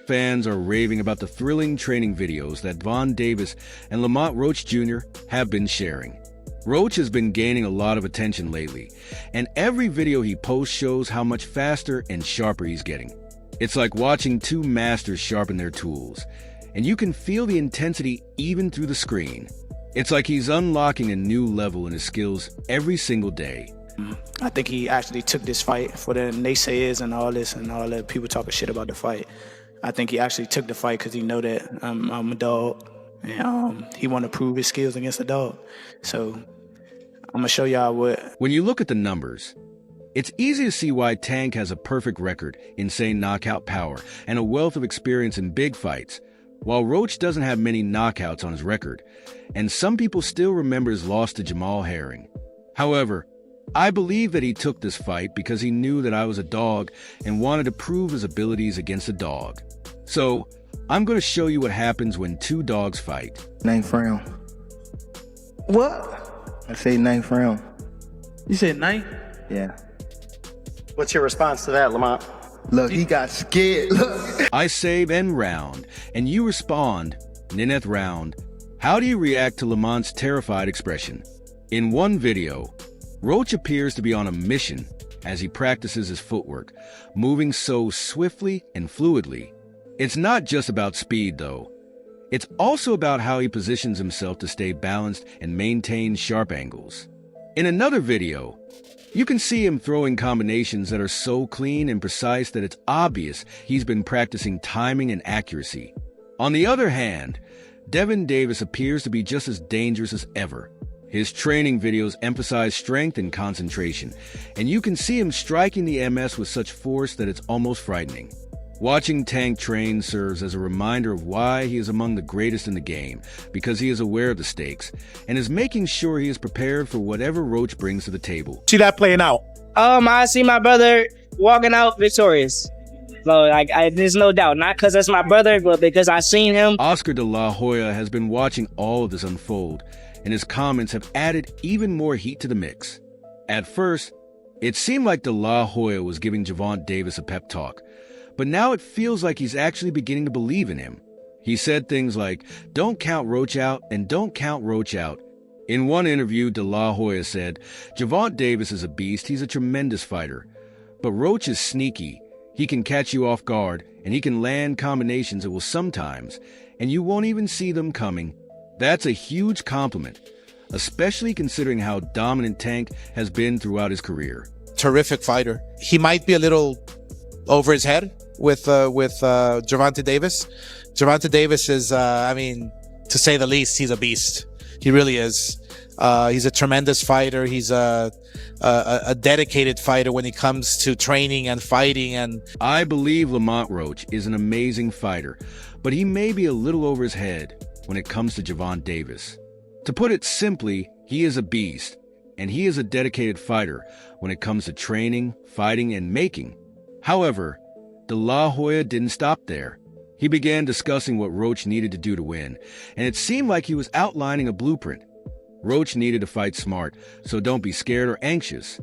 Fans are raving about the thrilling training videos that Von Davis and Lamont Roach Jr. have been sharing. Roach has been gaining a lot of attention lately, and every video he posts shows how much faster and sharper he's getting. It's like watching two masters sharpen their tools, and you can feel the intensity even through the screen. It's like he's unlocking a new level in his skills every single day. I think he actually took this fight for the naysayers and all this and all the people talking shit about the fight. I think he actually took the fight because he know that I'm a dog, and he want to prove his skills against a dog. So I'm gonna show y'all what. When you look at the numbers, it's easy to see why Tank has a perfect record, insane knockout power, and a wealth of experience in big fights, while Roach doesn't have many knockouts on his record, and some people still remember his loss to Jamal Herring. However, I believe that he took this fight because he knew that I was a dog and wanted to prove his abilities against a dog. So, I'm going to show you what happens when two dogs fight. Ninth round. What? I say ninth round. You said ninth? Yeah. What's your response to that, Lamont? Look, he got scared. Look. I say end round, and you respond, ninth round. How do you react to Lamont's terrified expression? In one video, Roach appears to be on a mission as he practices his footwork, moving so swiftly and fluidly. It's not just about speed, though. It's also about how he positions himself to stay balanced and maintain sharp angles. In another video, you can see him throwing combinations that are so clean and precise that it's obvious he's been practicing timing and accuracy. On the other hand, Devin Davis appears to be just as dangerous as ever. His training videos emphasize strength and concentration, and you can see him striking the MS with such force that it's almost frightening. Watching Tank train serves as a reminder of why he is among the greatest in the game, because he is aware of the stakes and is making sure he is prepared for whatever Roach brings to the table. See that playing out? I see my brother walking out victorious. So there's no doubt, not because that's my brother, but because I seen him. Oscar de la Hoya has been watching all of this unfold, and his comments have added even more heat to the mix. At first, it seemed like de la Hoya was giving Gervonta Davis a pep talk, but now it feels like he's actually beginning to believe in him. He said things like, "Don't count Roach out and don't count Roach out." In one interview, de la Hoya said, "Gervonta Davis is a beast, he's a tremendous fighter. But Roach is sneaky. He can catch you off guard, and he can land combinations that will sometimes, and you won't even see them coming." That's a huge compliment, especially considering how dominant Tank has been throughout his career. Terrific fighter. He might be a little over his head with Gervonta Davis. Gervonta Davis is, to say the least, he's a beast. He really is. He's a tremendous fighter. He's a dedicated fighter when it comes to training and fighting. And I believe Lamont Roach is an amazing fighter, but he may be a little over his head when it comes to Gervonta Davis. To put it simply, he is a beast, and he is a dedicated fighter when it comes to training, fighting, and making. However, de la Hoya didn't stop there. He began discussing what Roach needed to do to win, and it seemed like he was outlining a blueprint. Roach needed to fight smart, so don't be scared or anxious.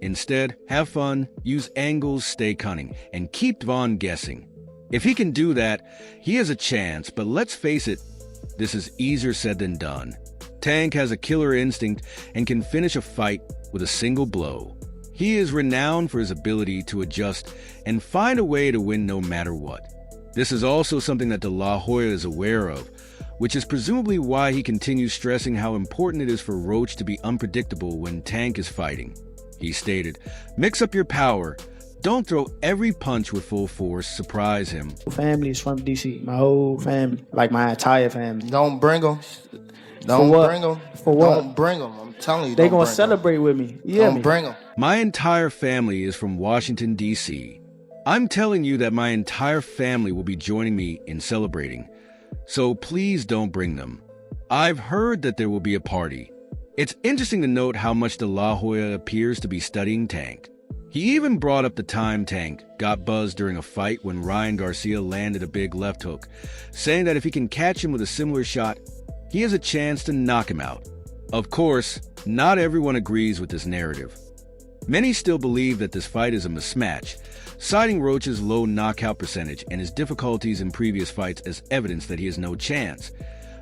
Instead, have fun, use angles, stay cunning, and keep Von guessing. If he can do that, he has a chance, but let's face it, this is easier said than done. Tank has a killer instinct and can finish a fight with a single blow. He is renowned for his ability to adjust and find a way to win no matter what. This is also something that de la Hoya is aware of, which is presumably why he continues stressing how important it is for Roach to be unpredictable when Tank is fighting. He stated, "Mix up your power. Don't throw every punch with full force. Surprise him." Family is from DC. My whole family, like my entire family. Don't bring them. Don't bring them. For what? Don't bring them. I'm telling you, They don't gonna bring 'em. celebrate with me. Don't bring them. My entire family is from Washington, D.C. I'm telling you that my entire family will be joining me in celebrating. So please don't bring them. I've heard that there will be a party. It's interesting to note how much de la Hoya appears to be studying Tank. He even brought up the time Tank got buzzed during a fight when Ryan Garcia landed a big left hook, saying that if he can catch him with a similar shot, he has a chance to knock him out. Of course, not everyone agrees with this narrative. Many still believe that this fight is a mismatch, citing Roach's low knockout percentage and his difficulties in previous fights as evidence that he has no chance.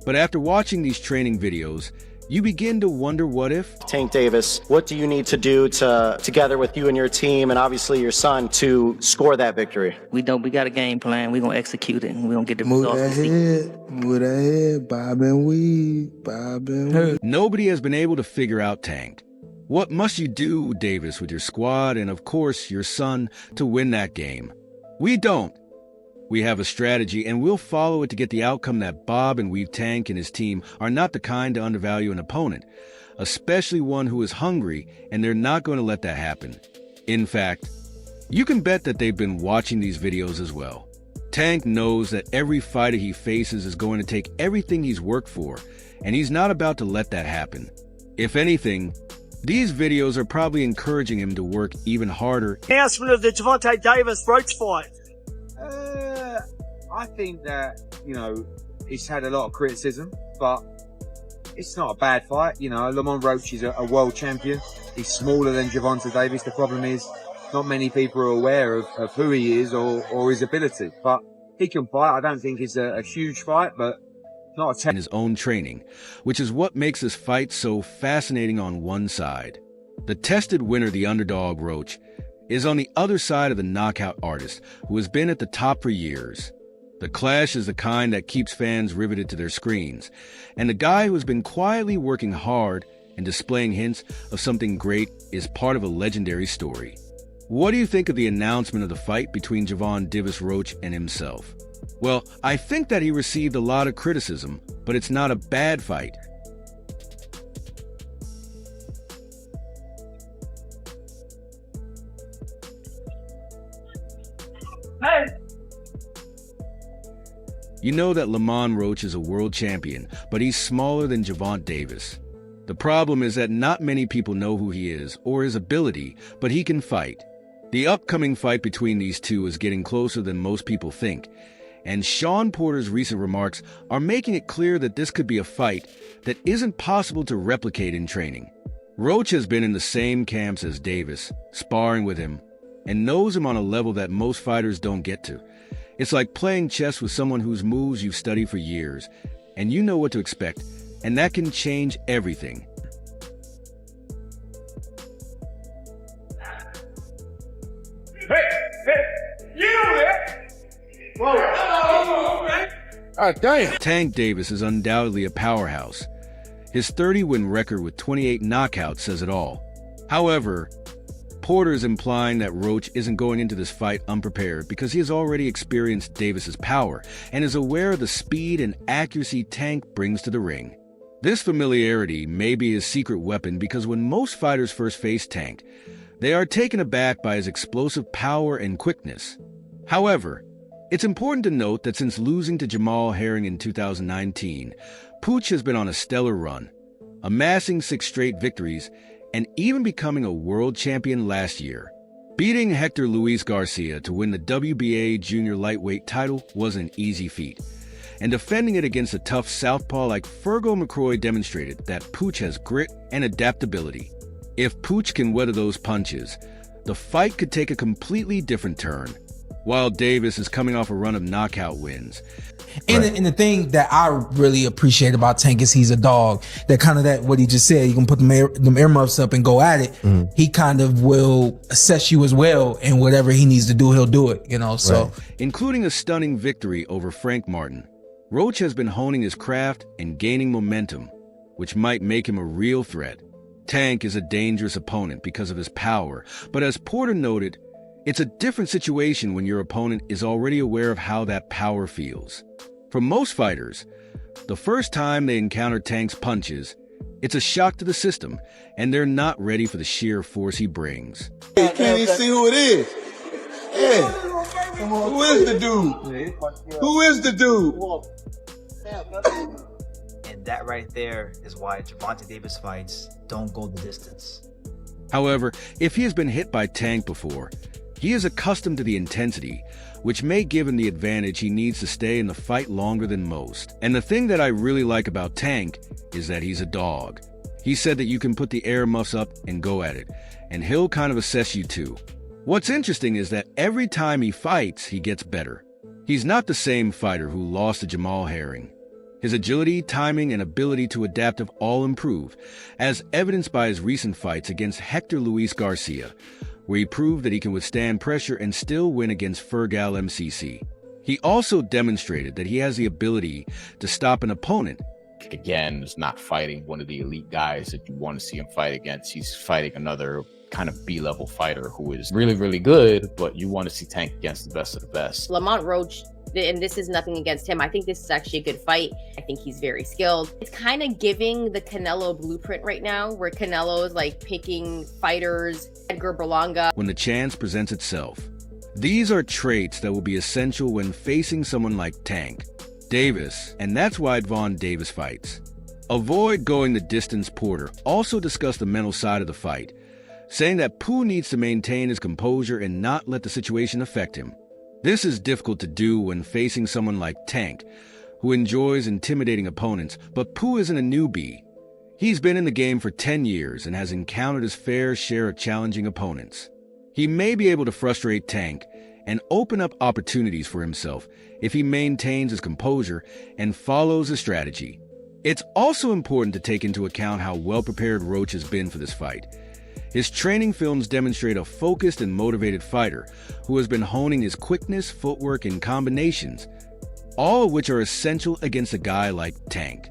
But after watching these training videos, you begin to wonder what if? Tank Davis, what do you need to do together with you and your team and obviously your son to score that victory? We got a game plan. We're going to execute it, and we're going to get the Move results. that head, bob and weave, bob and weave. Nobody has been able to figure out Tank. What must you do, Davis, with your squad and, of course, your son to win that game? We don't. We have a strategy, and we'll follow it to get the outcome that Bob and Weave Tank and his team are not the kind to undervalue an opponent, especially one who is hungry, and they're not going to let that happen. In fact, you can bet that they've been watching these videos as well. Tank knows that every fighter he faces is going to take everything he's worked for, and he's not about to let that happen. If anything, these videos are probably encouraging him to work even harder. Announcement of the Gervonta Davis-Roach fight. I think that, it's had a lot of criticism, but it's not a bad fight. Lamont Roach is a world champion. He's smaller than Gervonta Davis. The problem is not many people are aware of who he is or his ability, but he can fight. I don't think it's a huge fight, but not in his own training, which is what makes this fight so fascinating on one side. The tested winner, the underdog Roach, is on the other side of the knockout artist who has been at the top for years. The clash is the kind that keeps fans riveted to their screens, and the guy who has been quietly working hard and displaying hints of something great is part of a legendary story. What do you think of the announcement of the fight between Javon Davis-Roach and himself? Well, I think that he received a lot of criticism, but it's not a bad fight. Hey! You know that Lamont Roach is a world champion, but he's smaller than Javon Davis. The problem is that not many people know who he is or his ability, but he can fight. The upcoming fight between these two is getting closer than most people think, and Sean Porter's recent remarks are making it clear that this could be a fight that isn't possible to replicate in training. Roach has been in the same camps as Davis, sparring with him, and knows him on a level that most fighters don't get to. It's like playing chess with someone whose moves you've studied for years, and you know what to expect, and that can change everything. Damn. Tank Davis is undoubtedly a powerhouse. His 30-win record with 28 knockouts says it all. However, Porter is implying that Roach isn't going into this fight unprepared because he has already experienced Davis's power and is aware of the speed and accuracy Tank brings to the ring. This familiarity may be his secret weapon because when most fighters first face Tank, they are taken aback by his explosive power and quickness. However, it's important to note that since losing to Jamal Herring in 2019, Pooch has been on a stellar run, amassing 6 straight victories and even becoming a world champion last year. Beating Hector Luis Garcia to win the WBA junior lightweight title was an easy feat, and defending it against a tough southpaw like Fergal McCroy demonstrated that Pooch has grit and adaptability. If Pooch can weather those punches, the fight could take a completely different turn. While Davis is coming off a run of knockout wins. And the thing that I really appreciate about Tank is he's a dog. That kind of that what he just said. You can put them earmuffs up and go at it. Mm-hmm. He kind of will assess you as well, and whatever he needs to do, he'll do it. So including a stunning victory over Frank Martin, Roach has been honing his craft and gaining momentum, which might make him a real threat. Tank is a dangerous opponent because of his power, but as Porter noted, it's a different situation when your opponent is already aware of how that power feels. For most fighters, the first time they encounter Tank's punches, it's a shock to the system, and they're not ready for the sheer force he brings. Hey, can't even see who it is. Hey, who is the dude? Who is the dude? And that right there is why Gervonta Davis fights don't go the distance. However, if he has been hit by Tank before, he is accustomed to the intensity, which may give him the advantage he needs to stay in the fight longer than most. And the thing that I really like about Tank is that he's a dog. He said that you can put the air muffs up and go at it, and he'll kind of assess you too. What's interesting is that every time he fights, he gets better. He's not the same fighter who lost to Jamal Herring. His agility, timing, and ability to adapt have all improved, as evidenced by his recent fights against Hector Luis Garcia, where he proved that he can withstand pressure and still win against Fergal MCC. He also demonstrated that he has the ability to stop an opponent. Again, is not fighting one of the elite guys that you want to see him fight against. He's fighting another kind of B-level fighter who is really, really good, but you want to see Tank against the best of the best. Lamont Roach, and this is nothing against him, I think this is actually a good fight. I think he's very skilled. It's kind of giving the Canelo blueprint right now, where Canelo is like picking fighters, Edgar Berlanga. When the chance presents itself. These are traits that will be essential when facing someone like Tank Davis, and that's why Vaughn Davis fights. Avoid going the distance. Porter also discussed the mental side of the fight, saying that Pooh needs to maintain his composure and not let the situation affect him. This is difficult to do when facing someone like Tank, who enjoys intimidating opponents, but Pooh isn't a newbie. He's been in the game for 10 years and has encountered his fair share of challenging opponents. He may be able to frustrate Tank and open up opportunities for himself if he maintains his composure and follows a strategy. It's also important to take into account how well-prepared Roach has been for this fight. His training films demonstrate a focused and motivated fighter who has been honing his quickness, footwork, and combinations, all of which are essential against a guy like Tank.